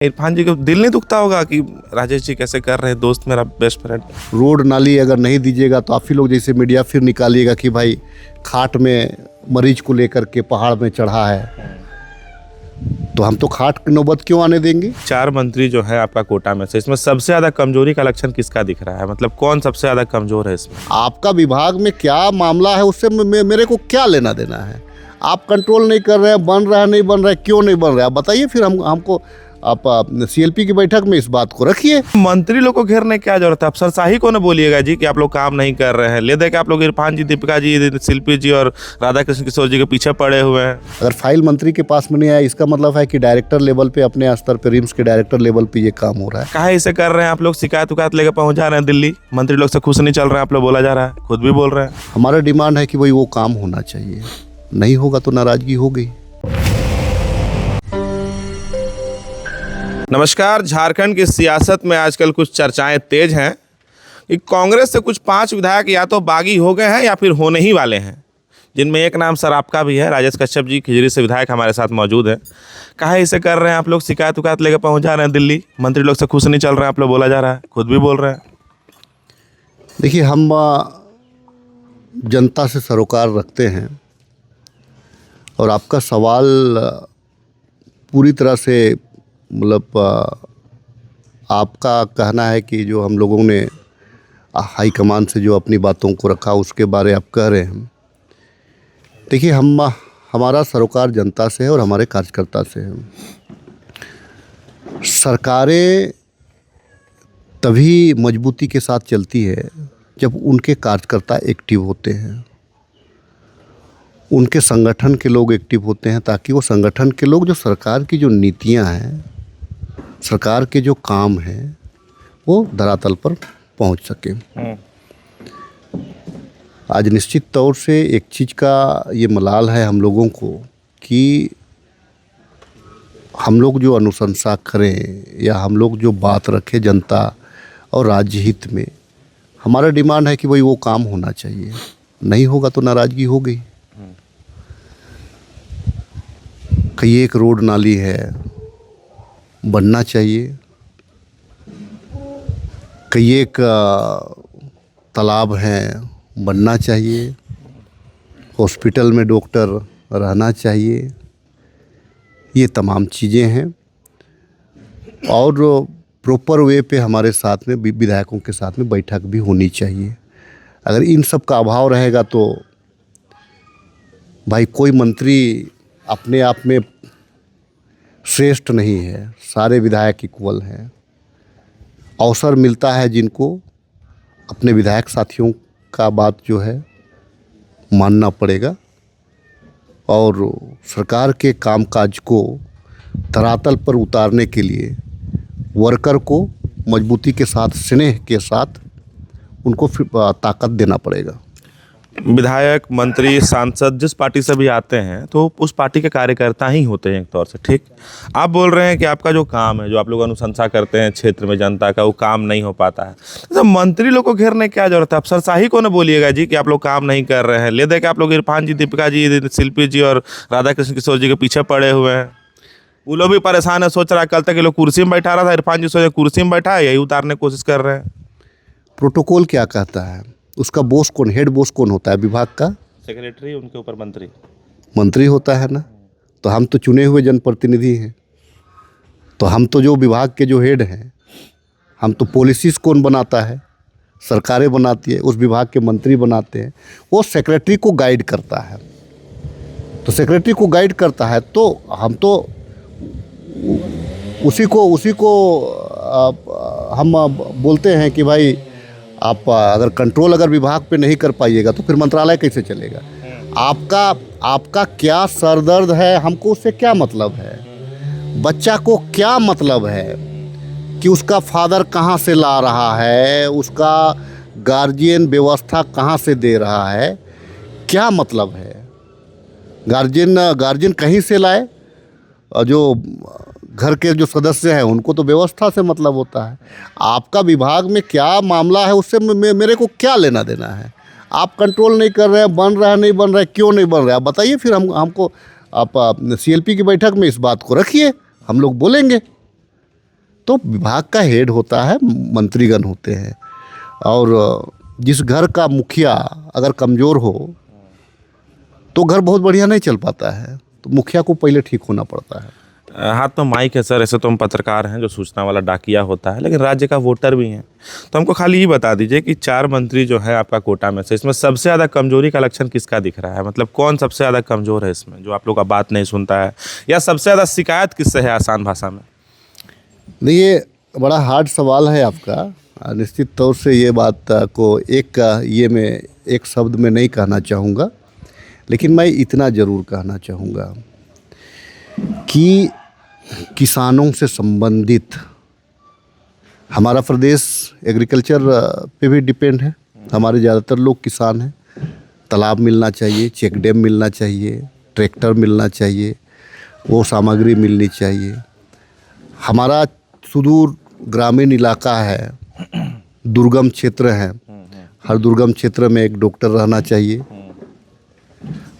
इरफान जी को दिल नहीं दुखता होगा कि राजेश जी कैसे कर रहे हैं, दोस्त मेरा बेस्ट फ्रेंड। रोड नाली अगर नहीं दीजिएगा तो आप ही लोग जैसे मीडिया फिर निकालिएगा कि भाई खाट में मरीज को लेकर के पहाड़ में चढ़ा है, तो हम तो खाट की नौबत क्यों आने देंगे। 4 मंत्री जो है आपका कोटा में से, इसमें सबसे ज्यादा कमजोरी का लक्षण किसका दिख रहा है? मतलब कौन सबसे ज्यादा कमजोर है इसमें? आपका विभाग में क्या मामला है उससे मेरे को क्या लेना देना है। आप कंट्रोल नहीं कर रहे हैं, बन रहा है नहीं बन रहा है, क्यों नहीं बन रहा है बताइए। फिर हमको आप सीएलपी की बैठक में इस बात को रखिए। मंत्री लोग को घेरने की क्या जरूरत है? अफसरशाही को न बोलिएगा जी कि आप लोग काम नहीं कर रहे हैं। ले दे के आप लोग इरफान जी, दीपिका जी, शिल्पी जी और राधा कृष्ण किशोर जी के पीछे पड़े हुए हैं। अगर फाइल मंत्री के पास में नहीं आया, इसका मतलब है कि डायरेक्टर लेवल पे, अपने स्तर पे, रिम्स के डायरेक्टर लेवल पे ये काम हो रहा है। काहे इसे कर रहे हैं आप लोग? शिकायत उकायत लेकर पहुंच जा रहे हैं दिल्ली, मंत्री लोग से खुश नहीं चल रहे हैं आप लोग, बोला जा रहा है, खुद भी बोल रहे हैं। हमारा डिमांड है कि भाई वो काम होना चाहिए, नहीं होगा तो नाराजगी होगी। नमस्कार। झारखंड की सियासत में आजकल कुछ चर्चाएं तेज हैं कि कांग्रेस से कुछ 5 विधायक या तो बागी हो गए हैं या फिर होने ही वाले हैं, जिनमें एक नाम सर आपका भी है। राजेश कश्यप जी खिजरी से विधायक हमारे साथ मौजूद हैं। काहे इसे कर रहे हैं आप लोग? शिकायत उकायत लेकर पहुंच जा रहे हैं दिल्ली, मंत्री लोग से खुश नहीं चल रहे हैं आप लोग, बोला जा रहा है, खुद भी बोल रहे हैं। देखिए, हम जनता से सरोकार रखते हैं और आपका सवाल पूरी तरह से मतलब आपका कहना है कि जो हम लोगों ने हाईकमान से जो अपनी बातों को रखा उसके बारे आप कह रहे हैं। देखिए, हमारा सरोकार जनता से है और हमारे कार्यकर्ता से है। सरकारें तभी मजबूती के साथ चलती है जब उनके कार्यकर्ता एक्टिव होते हैं, उनके संगठन के लोग एक्टिव होते हैं, ताकि वो संगठन के लोग जो सरकार की जो नीतियां हैं, सरकार के जो काम हैं, वो धरातल पर पहुंच सके। आज निश्चित तौर से एक चीज़ का ये मलाल है हम लोगों को कि हम लोग जो अनुशंसा करें या हम लोग जो बात रखें जनता और राज्य हित में, हमारा डिमांड है कि भाई वो काम होना चाहिए, नहीं होगा तो नाराज़गी होगी। कहीं एक रोड नाली है, बनना चाहिए। कई एक तालाब हैं, बनना चाहिए। हॉस्पिटल में डॉक्टर रहना चाहिए। ये तमाम चीज़ें हैं और प्रॉपर वे पे हमारे साथ में विधायकों के साथ में बैठक भी होनी चाहिए। अगर इन सब का अभाव रहेगा तो भाई कोई मंत्री अपने आप में श्रेष्ठ नहीं है, सारे विधायक इक्वल हैं। अवसर मिलता है जिनको, अपने विधायक साथियों का बात जो है मानना पड़ेगा और सरकार के कामकाज को धरातल पर उतारने के लिए वर्कर को मजबूती के साथ, स्नेह के साथ उनको ताकत देना पड़ेगा। विधायक, मंत्री, सांसद जिस पार्टी से भी आते हैं तो उस पार्टी के कार्यकर्ता ही होते हैं एक तौर से, ठीक। आप बोल रहे हैं कि आपका जो काम है, जो आप लोग अनुशंसा करते हैं क्षेत्र में जनता का, वो काम नहीं हो पाता है। तो मंत्री लोग को घेरने की क्या जरूरत है? अफसरशाही को न बोलिएगा जी कि आप लोग काम नहीं कर रहे हैं। ले दे के आप लोग इरफान जी, दीपिका जी, शिल्पी जी और राधा कृष्ण किशोर जी के पीछे पड़े हुए हैं। वो लोग भी परेशान है, सोच रहा है कल तक ये लोग कुर्सी में बैठा रहा था, इरफान जी सोचे कुर्सी में बैठा है, यही उतारने की कोशिश कर रहे हैं। प्रोटोकॉल क्या कहता है? उसका बॉस कौन, हेड बॉस कौन होता है विभाग का? सेक्रेटरी, उनके ऊपर मंत्री होता है ना। तो हम तो चुने हुए जनप्रतिनिधि हैं, तो हम तो जो विभाग के जो हेड हैं, हम तो पॉलिसीज कौन बनाता है? सरकारें बनाती है, उस विभाग के मंत्री बनाते हैं। वो सेक्रेटरी को गाइड करता है, तो सेक्रेटरी को गाइड करता है तो हम तो उसी को हम बोलते हैं कि भाई आप अगर कंट्रोल अगर विभाग पे नहीं कर पाइएगा तो फिर मंत्रालय कैसे चलेगा? आपका क्या सरदर्द है, हमको उससे क्या मतलब है? बच्चा को क्या मतलब है कि उसका फादर कहाँ से ला रहा है, उसका गार्जियन व्यवस्था कहाँ से दे रहा है, क्या मतलब है? गार्जियन कहीं से लाए, और जो घर के जो सदस्य हैं उनको तो व्यवस्था से मतलब होता है। आपका विभाग में क्या मामला है उससे मेरे को क्या लेना देना है। आप कंट्रोल नहीं कर रहे हैं, बन रहा है नहीं बन रहा है, क्यों नहीं बन रहा है बताइए। फिर हमको आप सीएलपी की बैठक में इस बात को रखिए, हम लोग बोलेंगे। तो विभाग का हेड होता है, मंत्रीगण होते हैं, और जिस घर का मुखिया अगर कमज़ोर हो तो घर बहुत बढ़िया नहीं चल पाता है, तो मुखिया को पहले ठीक होना पड़ता है। हाथ तो माइक है सर, ऐसे तो हम पत्रकार हैं जो सूचना वाला डाकिया होता है, लेकिन राज्य का वोटर भी हैं। तो हमको खाली ये बता दीजिए कि 4 मंत्री जो है आपका कोटा में से, इसमें सबसे ज़्यादा कमजोरी का लक्षण किसका दिख रहा है? मतलब कौन सबसे ज़्यादा कमज़ोर है इसमें, जो आप लोग का बात नहीं सुनता है, या सबसे ज़्यादा शिकायत किससे है आसान भाषा में? नहीं, ये बड़ा हार्ड सवाल है आपका। निश्चित तौर से ये बात को मैं एक शब्द में नहीं कहना चाहूँगा, लेकिन मैं इतना ज़रूर कहना चाहूँगा कि किसानों से संबंधित हमारा प्रदेश एग्रीकल्चर पे भी डिपेंड है। हमारे ज़्यादातर लोग किसान हैं। तालाब मिलना चाहिए, चेक डैम मिलना चाहिए, ट्रैक्टर मिलना चाहिए, वो सामग्री मिलनी चाहिए। हमारा सुदूर ग्रामीण इलाका है, दुर्गम क्षेत्र है, हर दुर्गम क्षेत्र में एक डॉक्टर रहना चाहिए।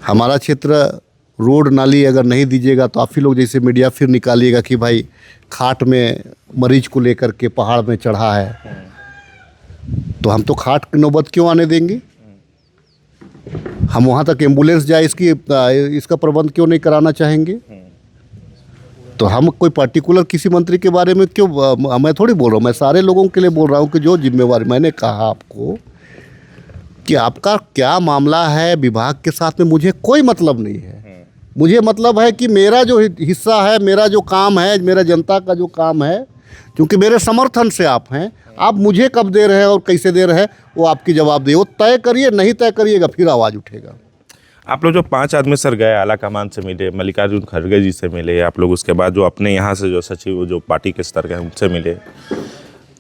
हमारा क्षेत्र रोड नाली अगर नहीं दीजिएगा तो आप ही लोग जैसे मीडिया फिर निकालिएगा कि भाई खाट में मरीज को लेकर के पहाड़ में चढ़ा है, तो हम तो खाट की नौबत क्यों आने देंगे? हम वहाँ तक एम्बुलेंस जाए इसका प्रबंध क्यों नहीं कराना चाहेंगे? तो हम कोई पर्टिकुलर किसी मंत्री के बारे में क्यों, मैं थोड़ी बोल रहा हूँ, मैं सारे लोगों के लिए बोल रहा हूँ कि जो जिम्मेवारी, मैंने कहा आपको कि आपका क्या मामला है विभाग के साथ में मुझे कोई मतलब नहीं है। मुझे मतलब है कि मेरा जो हिस्सा है, मेरा जो काम है, मेरा जनता का जो काम है, क्योंकि मेरे समर्थन से आप हैं, आप मुझे कब दे रहे हैं और कैसे दे रहे हैं वो आपकी जवाबदेही, वो तय करिए। नहीं तय करिएगा फिर आवाज़ उठेगा। आप लोग जो 5 आदमी सर गए आला कमान से मिले, मल्लिकार्जुन खड़गे जी से मिले, आप लोग उसके बाद जो अपने यहाँ से जो सचिव जो पार्टी के स्तर के हैं उनसे मिले,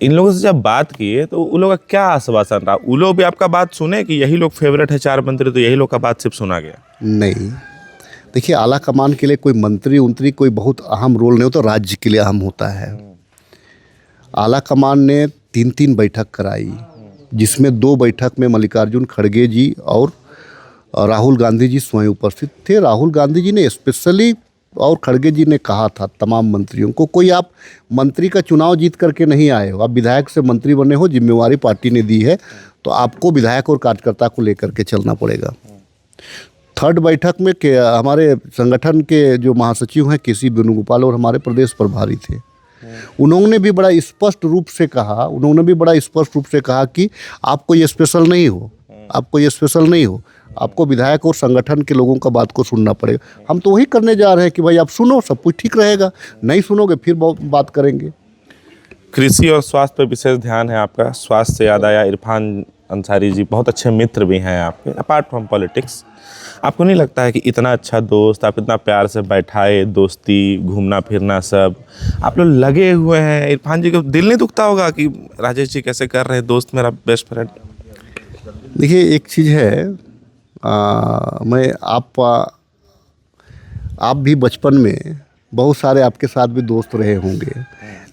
इन लोगों से जब बात किए तो उन लोगों का क्या आश्वासन रहा? वो लोग भी आपका बात सुने कि यही लोग फेवरेट है 4 मंत्री, तो यही लोग का बात सिर्फ सुना गया? नहीं, देखिए, आला कमान के लिए कोई मंत्री कोई बहुत अहम रोल नहीं होता, राज्य के लिए अहम होता है। आला कमान ने 3 बैठक कराई, जिसमें 2 बैठक में मल्लिकार्जुन खड़गे जी और राहुल गांधी जी स्वयं उपस्थित थे। राहुल गांधी जी ने स्पेशली और खड़गे जी ने कहा था तमाम मंत्रियों को, कोई आप मंत्री का चुनाव जीत करके नहीं आए हो, आप विधायक से मंत्री बने हो, जिम्मेवारी पार्टी ने दी है, तो आपको विधायक और कार्यकर्ता को लेकर के चलना पड़ेगा। 3rd बैठक में हमारे संगठन के जो महासचिव हैं केसी वेणुगोपाल और हमारे प्रदेश प्रभारी थे, उन्होंने भी बड़ा स्पष्ट रूप से कहा कि आपको ये स्पेशल नहीं हो, आपको विधायक और संगठन के लोगों का बात को सुनना पड़ेगा। हम तो वही करने जा रहे हैं कि भाई आप सुनो, सब कुछ ठीक रहेगा, नहीं सुनोगे फिर बात करेंगे। कृषि और स्वास्थ्य पर विशेष ध्यान है आपका। स्वास्थ्य से याद आया, इरफान अंसारी जी बहुत अच्छे मित्र भी हैं आपके, अपार्ट फ्रॉम पॉलिटिक्स। आपको नहीं लगता है कि इतना अच्छा दोस्त, आप इतना प्यार से बैठाए, दोस्ती, घूमना फिरना सब आप लोग लगे हुए हैं, इरफान जी को दिल नहीं दुखता होगा कि राजेश जी कैसे कर रहे हैं, दोस्त मेरा बेस्ट फ्रेंड? देखिए, एक चीज़ है, आप भी बचपन में बहुत सारे आपके साथ भी दोस्त रहे होंगे,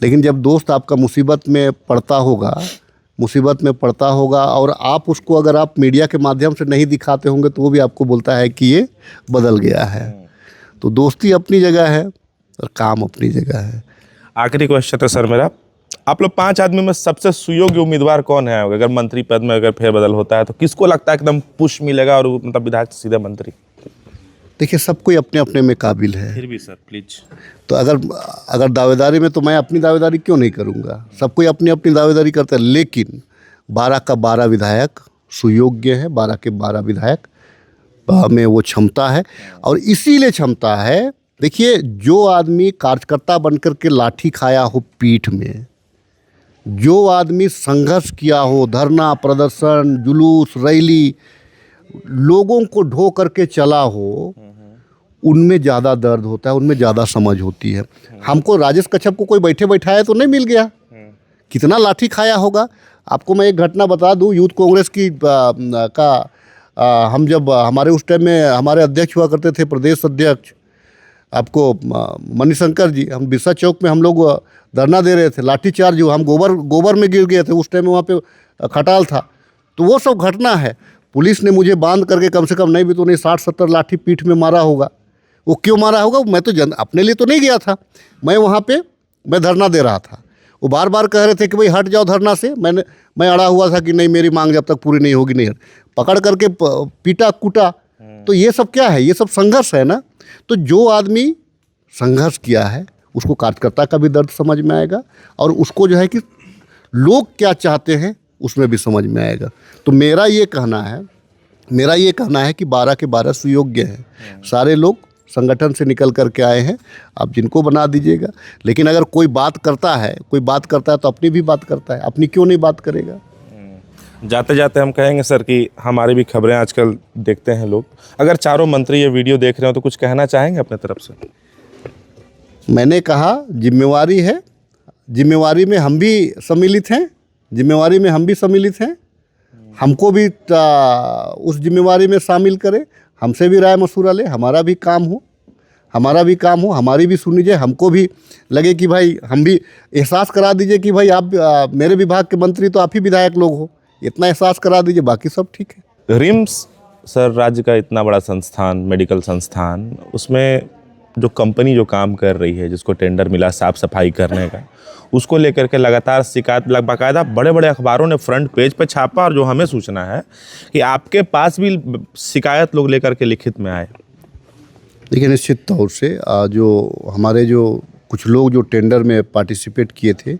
लेकिन जब दोस्त आपका मुसीबत में पड़ता होगा और आप उसको अगर आप मीडिया के माध्यम से नहीं दिखाते होंगे तो वो भी आपको बोलता है कि ये बदल गया है। तो दोस्ती अपनी जगह है और काम अपनी जगह है। आखिरी क्वेश्चन है सर मेरा, आप लोग 5 आदमी में सबसे सुयोग्य उम्मीदवार कौन है? अगर मंत्री पद में अगर फेरबदल होता है तो किसको लगता है एकदम पुश मिलेगा और मतलब विधायक से सीधे मंत्री? देखिए, सब कोई अपने अपने में काबिल है। फिर भी सर प्लीज, तो अगर दावेदारी में, तो मैं अपनी दावेदारी क्यों नहीं करूंगा? सब कोई अपनी अपनी दावेदारी करता है, लेकिन 12 का 12 विधायक सुयोग्य है, 12 के 12 विधायक में वो क्षमता है। और इसीलिए क्षमता है, देखिए, जो आदमी कार्यकर्ता बनकर के लाठी खाया हो पीठ में, जो आदमी संघर्ष किया हो, धरना प्रदर्शन, जुलूस, रैली, लोगों को ढो करके चला हो, उनमें ज़्यादा दर्द होता है, उनमें ज़्यादा समझ होती है। हमको राजेश कच्छप को कोई बैठे बैठाया तो नहीं मिल गया, कितना लाठी खाया होगा। आपको मैं एक घटना बता दूं, यूथ कांग्रेस की हम जब हमारे उस टाइम में हमारे अध्यक्ष हुआ करते थे, प्रदेश अध्यक्ष आपको मणिशंकर जी, हम बिरसा चौक में हम लोग धरना दे रहे थे, लाठीचार्ज हुआ, हम गोबर में गिर गए थे, उस टाइम में वहाँ पे खटाल था। तो वो सब घटना है। पुलिस ने मुझे बांध करके कम से कम नहीं भी तो नहीं 60-70 लाठी पीठ में मारा होगा। वो क्यों मारा होगा? मैं तो अपने लिए तो नहीं गया था, मैं वहाँ पे मैं धरना दे रहा था। वो बार बार कह रहे थे कि भाई हट जाओ धरना से। मैं अड़ा हुआ था कि नहीं, मेरी मांग जब तक पूरी नहीं होगी नहीं हट। पकड़ करके पीटा कूटा। तो ये सब क्या है? ये सब संघर्ष है ना। तो जो आदमी संघर्ष किया है उसको कार्यकर्ता का भी दर्द समझ में आएगा, और उसको जो है कि लोग क्या चाहते हैं उसमें भी समझ में आएगा। तो मेरा ये कहना है कि 12 के 12 सुयोग्य हैं। सारे लोग संगठन से निकल करके आए हैं, आप जिनको बना दीजिएगा। लेकिन अगर कोई बात करता है तो अपनी भी बात करता है, अपनी क्यों नहीं बात करेगा? जाते जाते हम कहेंगे सर कि हमारी भी खबरें आजकल देखते हैं लोग, अगर चारों मंत्री ये वीडियो देख रहे हो तो कुछ कहना चाहेंगे अपने तरफ से? मैंने कहा जिम्मेवारी है, जिम्मेवारी में हम भी सम्मिलित हैं, हमको भी उस जिम्मेवारी में शामिल करें, हमसे भी राय मशवरा ले, हमारा भी काम हो, हमारी भी सुनी जाए। हमको भी लगे कि भाई, हम भी एहसास करा दीजिए कि भाई आप मेरे विभाग के मंत्री तो आप ही विधायक लोग हो, इतना एहसास करा दीजिए, बाकी सब ठीक है। रिम्स सर राज्य का इतना बड़ा संस्थान, मेडिकल संस्थान, उसमें जो कंपनी जो काम कर रही है, जिसको टेंडर मिला साफ़ सफाई करने का, उसको लेकर के लगातार शिकायत, बाकायदा बड़े बड़े अखबारों ने फ्रंट पेज पर छापा, और जो हमें सूचना है कि आपके पास भी शिकायत लोग लेकर के लिखित में आए। देखिए, निश्चित तौर से जो हमारे जो कुछ लोग जो टेंडर में पार्टिसिपेट किए थे,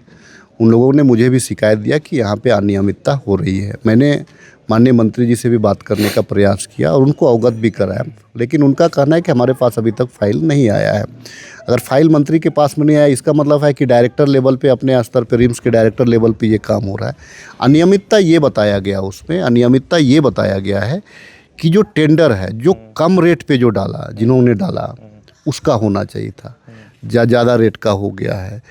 उन लोगों ने मुझे भी शिकायत दिया कि यहाँ पे अनियमितता हो रही है। मैंने माननीय मंत्री जी से भी बात करने का प्रयास किया और उनको अवगत भी कराया, लेकिन उनका कहना है कि हमारे पास अभी तक फाइल नहीं आया है। अगर फाइल मंत्री के पास में नहीं आया, इसका मतलब है कि डायरेक्टर लेवल पे, अपने स्तर पे, रिम्स के डायरेक्टर लेवल पे ये काम हो रहा है। अनियमितता ये बताया गया है कि जो टेंडर है, जो कम रेट पे जो डाला, जिन्होंने डाला, उसका होना चाहिए था, ज़्यादा रेट का हो गया है।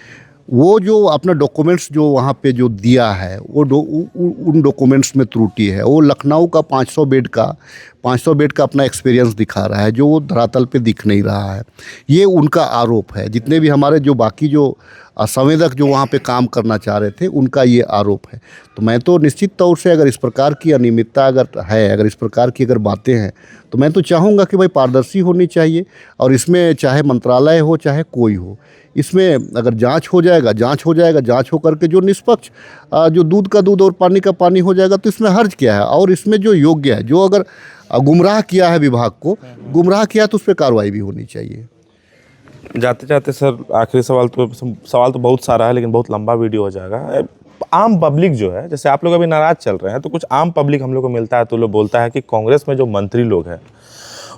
वो जो अपना डॉक्यूमेंट्स जो वहाँ पे जो दिया है, उन डॉक्यूमेंट्स में त्रुटि है। वो लखनऊ का 500 बेड का अपना एक्सपीरियंस दिखा रहा है, जो वो धरातल पे दिख नहीं रहा है। ये उनका आरोप है। जितने भी हमारे जो बाकी जो संवेदक जो वहाँ पे काम करना चाह रहे थे, उनका ये आरोप है। तो मैं तो निश्चित तौर से, अगर इस प्रकार की अनियमितता अगर इस प्रकार की अगर बातें हैं, तो मैं तो चाहूँगा कि भाई पारदर्शी होनी चाहिए, और इसमें चाहे मंत्रालय हो चाहे कोई हो, इसमें अगर जांच हो जाएगा, जांच हो करके जो निष्पक्ष, जो दूध का दूध और पानी का पानी हो जाएगा, तो इसमें हर्ज क्या है? और इसमें जो योग्य है, जो अगर गुमराह किया है, विभाग को गुमराह किया, तो उस पर कार्रवाई भी होनी चाहिए। जाते जाते सर आखिरी सवाल तो बहुत सारा है, लेकिन बहुत लंबा वीडियो हो जाएगा। आम पब्लिक जो है, जैसे आप लोग अभी नाराज चल रहे हैं, तो कुछ आम पब्लिक हम लोग को मिलता है, तो लोग बोलता है कि कांग्रेस में जो मंत्री लोग हैं,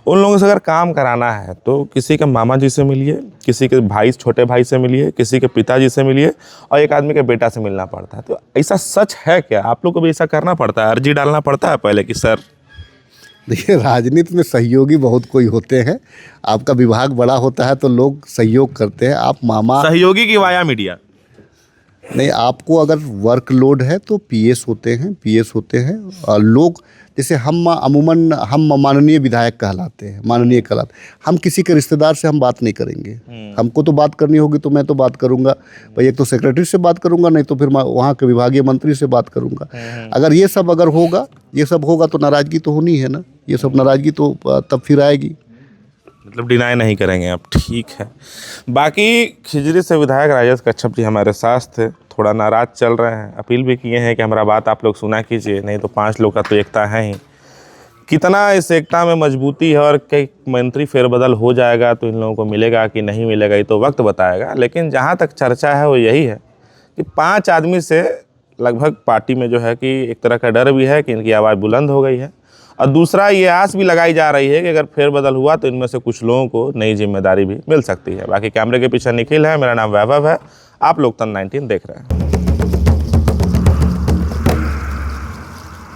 उन लोगों से अगर काम कराना है तो किसी के मामा जी से मिलिए, किसी के भाई, छोटे भाई से मिलिए, किसी के पिताजी से मिलिए, और एक आदमी के बेटा से मिलना पड़ता है। तो ऐसा सच है क्या? आप लोग को भी ऐसा करना पड़ता है, अर्जी डालना पड़ता है पहले कि सर? देखिए, राजनीति में सहयोगी बहुत कोई होते हैं। आपका विभाग बड़ा होता है तो लोग सहयोग करते हैं। आप मामा सहयोगी की वाया मीडिया नहीं, आपको अगर वर्कलोड है तो पीएस होते हैं और लोग, जैसे हम माननीय विधायक कहलाते हैं, हम किसी के रिश्तेदार से हम बात नहीं करेंगे। हमको तो बात करनी होगी तो मैं तो बात करूंगा भाई, एक तो सेक्रेटरी से बात करूंगा, नहीं तो फिर वहाँ के विभागीय मंत्री से बात करूंगा। अगर ये सब होगा तो नाराजगी तो होनी है ना, ये सब नाराजगी तो तब फिर आएगी। मतलब डिनाई नहीं करेंगे आप, ठीक है। बाकी खिजरी से विधायक राजेश कच्छप जी हमारे साथ थे, थोड़ा नाराज चल रहे हैं, अपील भी किए हैं कि हमारा बात आप लोग सुना कीजिए, नहीं तो 5 लोग का तो एकता है ही। कितना इस एकता में मजबूती है और कई मंत्री फेरबदल हो जाएगा तो इन लोगों को मिलेगा कि नहीं मिलेगा, ये तो वक्त बताएगा। लेकिन जहाँ तक चर्चा है वो यही है कि 5 आदमी से लगभग पार्टी में जो है कि एक तरह का डर भी है कि इनकी आवाज़ बुलंद हो गई है, और दूसरा ये आस भी लगाई जा रही है कि अगर फेरबदल हुआ तो इनमें से कुछ लोगों को नई जिम्मेदारी भी मिल सकती है। बाकी कैमरे के पीछे निखिल है, मेरा नाम वैभव है, आप लोग तन 19 देख रहे हैं।